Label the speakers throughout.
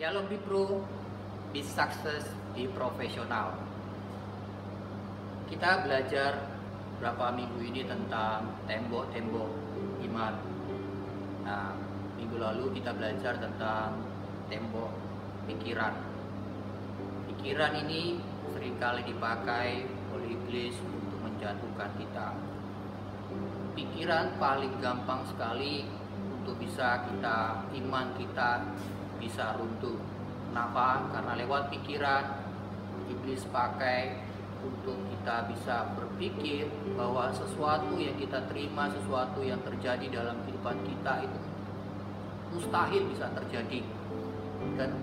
Speaker 1: Shalom Be Pro, Be Success, Be Profesional. Kita belajar berapa minggu ini tentang tembok-tembok iman. Nah, minggu lalu kita belajar tentang tembok pikiran. Pikiran ini seringkali dipakai oleh iblis untuk menjatuhkan kita. Pikiran paling gampang sekali untuk bisa iman kita bisa runtuh. Kenapa? Karena lewat pikiran iblis pakai untuk kita bisa berpikir bahwa sesuatu yang kita terima, sesuatu yang terjadi dalam kehidupan kita itu mustahil bisa terjadi. Dan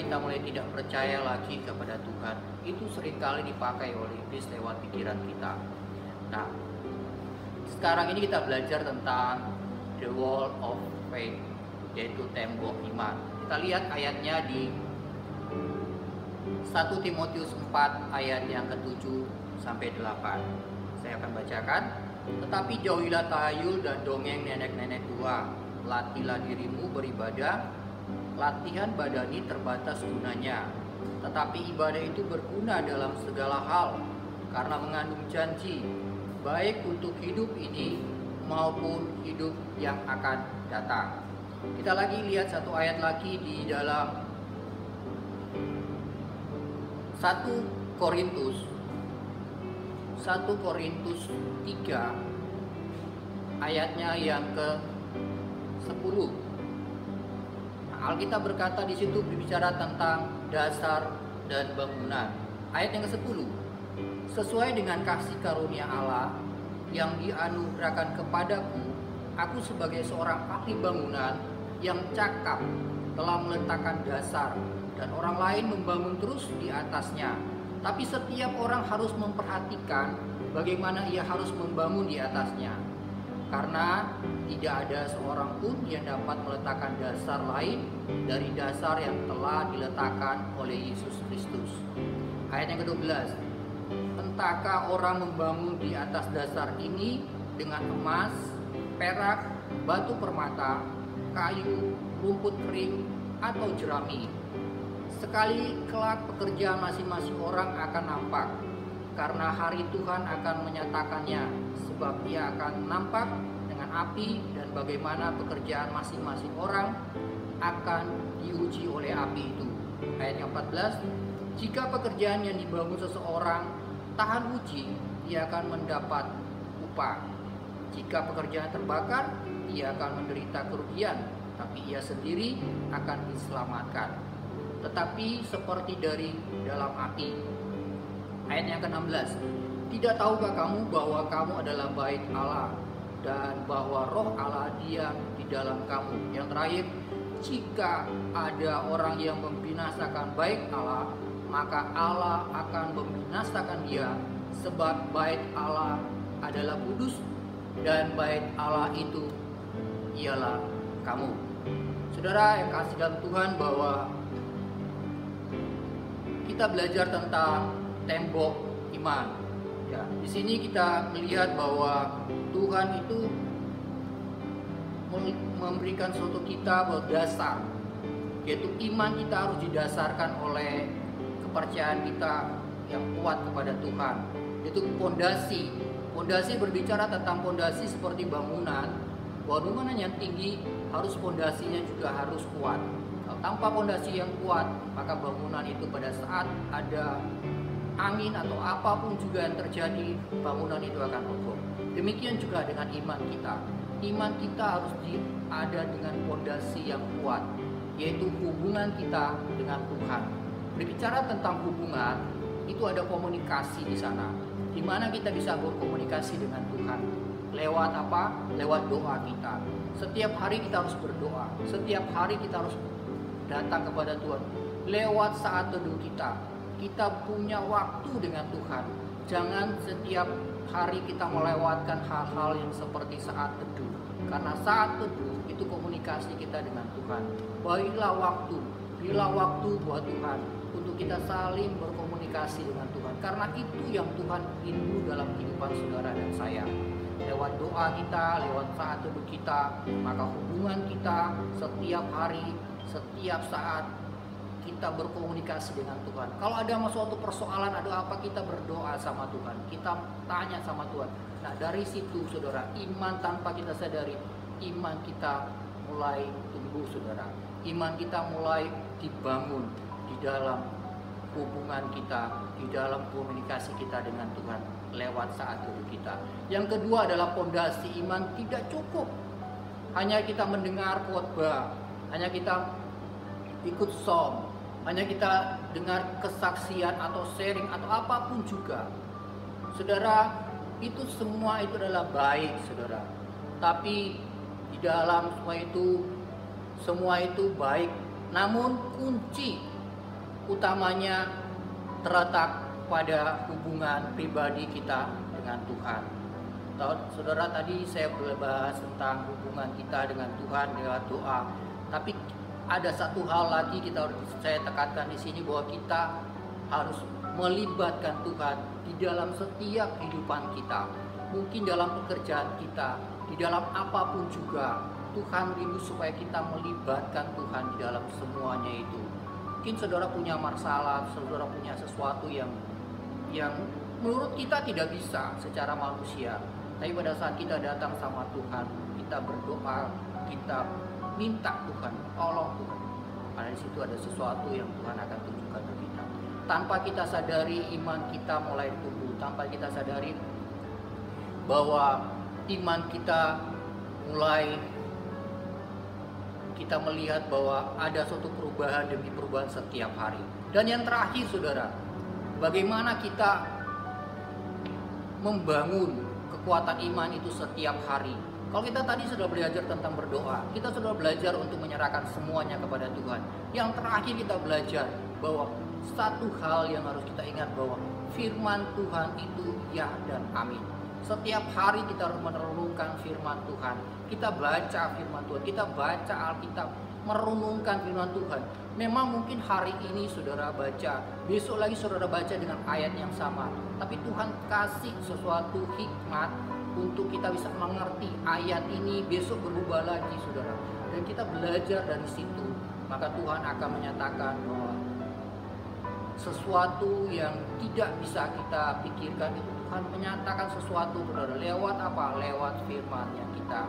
Speaker 1: kita mulai tidak percaya lagi kepada Tuhan. Itu seringkali dipakai oleh iblis lewat pikiran kita. Nah, sekarang ini kita belajar tentang the wall of faith, yaitu tembok iman. Kita lihat ayatnya di 1 Timotius 4 ayat yang ke-7 sampai 8. Saya akan bacakan. Tetapi jauhilah tahayul dan dongeng nenek-nenek tua. Latihlah dirimu beribadah. Latihan badani terbatas gunanya. Tetapi ibadah itu berguna dalam segala hal karena mengandung janji, baik untuk hidup ini maupun hidup yang akan datang. Kita lagi lihat satu ayat lagi di dalam 1 Korintus 3 ayatnya yang ke-10. Nah, Alkitab berkata di situ berbicara tentang dasar dan bangunan. Ayat yang ke-10. Sesuai dengan kasih karunia Allah yang dianugerahkan kepadaku, aku sebagai seorang ahli bangunan yang cakap telah meletakkan dasar dan orang lain membangun terus di atasnya. Tapi setiap orang harus memperhatikan bagaimana ia harus membangun di atasnya. Karena tidak ada seorang pun yang dapat meletakkan dasar lain dari dasar yang telah diletakkan oleh Yesus Kristus. Ayat yang ke-12. Entahkah orang membangun di atas dasar ini dengan emas, perak, batu permata, kayu, rumput kering, atau jerami. Sekali kelak pekerjaan masing-masing orang akan nampak, karena hari Tuhan akan menyatakannya, sebab ia akan nampak dengan api dan bagaimana pekerjaan masing-masing orang akan diuji oleh api itu. Ayat yang 14, jika pekerjaan yang dibangun seseorang tahan uji, ia akan mendapat upah. Jika pekerjaan terbakar, ia akan menderita kerugian, tapi ia sendiri akan diselamatkan, tetapi seperti dari dalam api. Ayat yang ke-16. Tidak tahukah kamu bahwa kamu adalah bait Allah dan bahwa roh Allah diam di dalam kamu? Yang terakhir, jika ada orang yang membinasakan bait Allah, maka Allah akan membinasakan dia, sebab bait Allah adalah kudus dan bait Allah itu ialah kamu. Saudara yang kasih dalam Tuhan, bahwa kita belajar tentang tembok iman. Ya, di sini kita melihat bahwa Tuhan itu memberikan suatu kita berdasar, yaitu iman kita harus didasarkan oleh kepercayaan kita yang kuat kepada Tuhan. Itu pondasi. Pondasi berbicara tentang pondasi seperti bangunan. Bangunan yang tinggi harus pondasinya juga harus kuat. Kalau tanpa pondasi yang kuat, maka bangunan itu pada saat ada angin atau apapun juga yang terjadi, bangunan itu akan roboh. Demikian juga dengan iman kita. Iman kita harus ada dengan pondasi yang kuat, yaitu hubungan kita dengan Tuhan. Berbicara tentang hubungan, itu ada komunikasi di sana, di mana kita bisa berkomunikasi dengan Tuhan. Lewat apa? Lewat doa kita. Setiap hari kita harus berdoa. Setiap hari kita harus datang kepada Tuhan. Lewat saat teduh kita punya waktu dengan Tuhan. Jangan setiap hari kita melewatkan hal-hal yang seperti saat teduh. Karena saat teduh itu komunikasi kita dengan Tuhan. Berilah waktu buat Tuhan untuk kita saling berkomunikasi dengan Tuhan. Karena itu yang Tuhan rindu dalam kehidupan saudara dan saya. Lewat doa kita, lewat saat teduh kita, maka hubungan kita setiap hari, setiap saat kita berkomunikasi dengan Tuhan. Kalau ada suatu persoalan, ada apa, kita berdoa sama Tuhan, kita tanya sama Tuhan. Nah, dari situ saudara, iman tanpa kita sadari, iman kita mulai tumbuh saudara. Iman kita mulai dibangun di dalam hubungan kita, di dalam komunikasi kita dengan Tuhan lewat saat teduh kita. Yang kedua adalah pondasi iman tidak cukup hanya kita mendengar khotbah, hanya kita ikut som, hanya kita dengar kesaksian atau sharing atau apapun juga. Saudara, itu semua itu adalah baik saudara. Tapi di dalam semua itu baik, namun kunci utamanya terletak pada hubungan pribadi kita dengan Tuhan. Saudara, tadi saya bahas tentang hubungan kita dengan Tuhan lewat doa. Tapi ada satu hal lagi saya tekankan di sini, bahwa kita harus melibatkan Tuhan di dalam setiap kehidupan kita. Mungkin dalam pekerjaan kita, di dalam apapun juga, Tuhan rindu supaya kita melibatkan Tuhan di dalam semuanya itu. Mungkin saudara punya masalah, saudara punya sesuatu yang menurut kita tidak bisa secara manusia. Tapi pada saat kita datang sama Tuhan, kita berdoa, kita minta Tuhan, tolong Tuhan. Karena di situ ada sesuatu yang Tuhan akan tunjukkan ke kita. Tanpa kita sadari, iman kita mulai tumbuh. Tanpa kita sadari bahwa iman kita mulai, kita melihat bahwa ada suatu perubahan demi perubahan setiap hari. Dan yang terakhir saudara, bagaimana kita membangun kekuatan iman itu setiap hari. Kalau kita tadi sudah belajar tentang berdoa, kita sudah belajar untuk menyerahkan semuanya kepada Tuhan. Yang terakhir kita belajar bahwa satu hal yang harus kita ingat, bahwa firman Tuhan itu ya dan amin. Setiap hari kita harus merenungkan firman Tuhan. Kita baca firman Tuhan, kita baca Alkitab, merenungkan firman Tuhan. Memang mungkin hari ini saudara baca, besok lagi saudara baca dengan ayat yang sama. Tapi Tuhan kasih sesuatu hikmat untuk kita bisa mengerti ayat ini, besok berubah lagi saudara. Dan kita belajar dari situ, maka Tuhan akan menyatakan bahwa sesuatu yang tidak bisa kita pikirkan itu, Tuhan menyatakan sesuatu saudara. Lewat apa? Lewat firman yang kita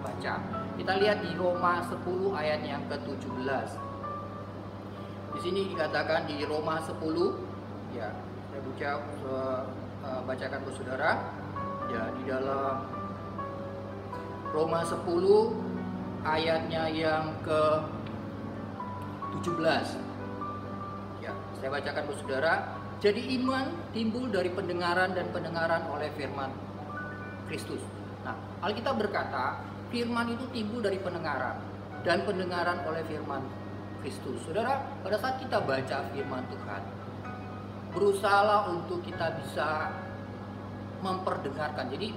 Speaker 1: baca. Kita lihat di Roma 10 ayat yang ke-17. Di sini dikatakan di Roma 10, ya, saya bacakan ke saudara. Ya, di dalam Roma 10 ayatnya yang ke-17. Ya, saya bacakan ke saudara. Jadi iman timbul dari pendengaran, dan pendengaran oleh firman Kristus. Nah, Alkitab berkata, firman itu timbul dari pendengaran, dan pendengaran oleh firman Kristus. Saudara, pada saat kita baca firman Tuhan, berusahalah untuk kita bisa memperdengarkan. Jadi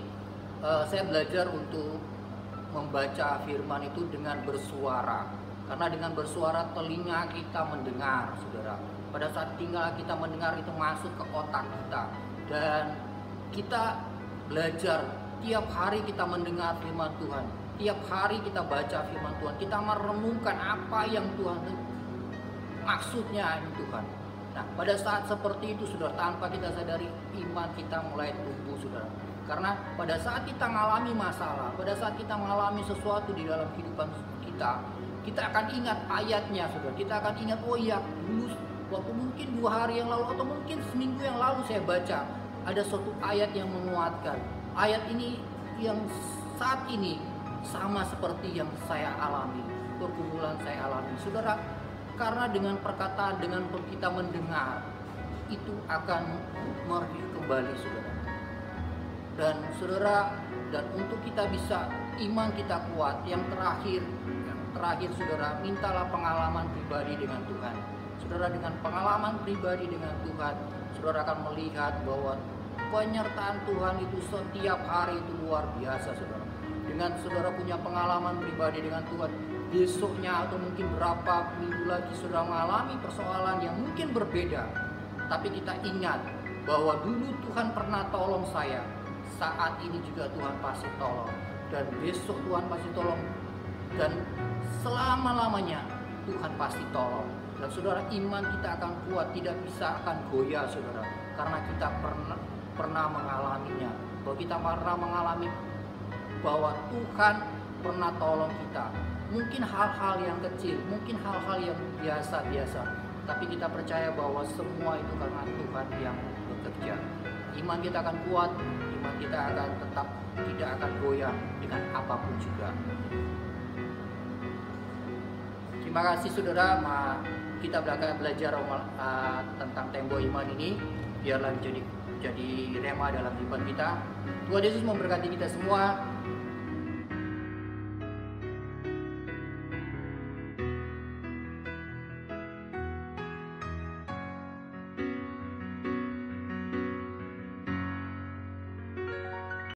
Speaker 1: saya belajar untuk membaca firman itu dengan bersuara, karena dengan bersuara telinga kita mendengar saudara. Pada saat tinggal kita mendengar, itu masuk ke otak kita, dan kita belajar tiap hari kita mendengar firman Tuhan. Tiap hari kita baca firman Tuhan, kita merenungkan apa yang Tuhan maksudnya ini Tuhan. Nah, pada saat seperti itu saudara, tanpa kita sadari, iman kita mulai tumbuh saudara. Karena pada saat kita mengalami masalah, pada saat kita mengalami sesuatu di dalam kehidupan kita, kita akan ingat ayatnya saudara. Kita akan ingat, oh iya, dulu waktu mungkin 2 hari yang lalu atau mungkin seminggu yang lalu saya baca, ada suatu ayat yang menguatkan. Ayat ini yang saat ini sama seperti yang saya alami, pergumulan saya alami saudara. Karena dengan perkataan, dengan kita mendengar, itu akan merih kembali saudara. Dan saudara, dan untuk kita bisa iman kita kuat, yang terakhir saudara, mintalah pengalaman pribadi dengan Tuhan. Saudara, dengan pengalaman pribadi dengan Tuhan, saudara akan melihat bahwa penyertaan Tuhan itu setiap hari itu luar biasa saudara. Dengan saudara punya pengalaman pribadi dengan Tuhan, besoknya atau mungkin berapa minggu lagi saudara mengalami persoalan yang mungkin berbeda, tapi kita ingat bahwa dulu Tuhan pernah tolong saya, saat ini juga Tuhan pasti tolong, dan besok Tuhan pasti tolong, dan selama-lamanya Tuhan pasti tolong. Dan saudara, iman kita akan kuat, tidak bisa akan goyah saudara, karena kita pernah mengalaminya. Bahwa kita pernah mengalami bahwa Tuhan pernah tolong kita. Mungkin hal-hal yang kecil, mungkin hal-hal yang biasa-biasa, tapi kita percaya bahwa semua itu karena Tuhan yang bekerja. Iman kita akan kuat, iman kita akan tetap tidak akan goyah dengan apapun juga. Terima kasih saudara, kita belajar tentang tembok iman ini, biarlah jadi rema dalam kehidupan kita. Tuhan Yesus memberkati kita semua.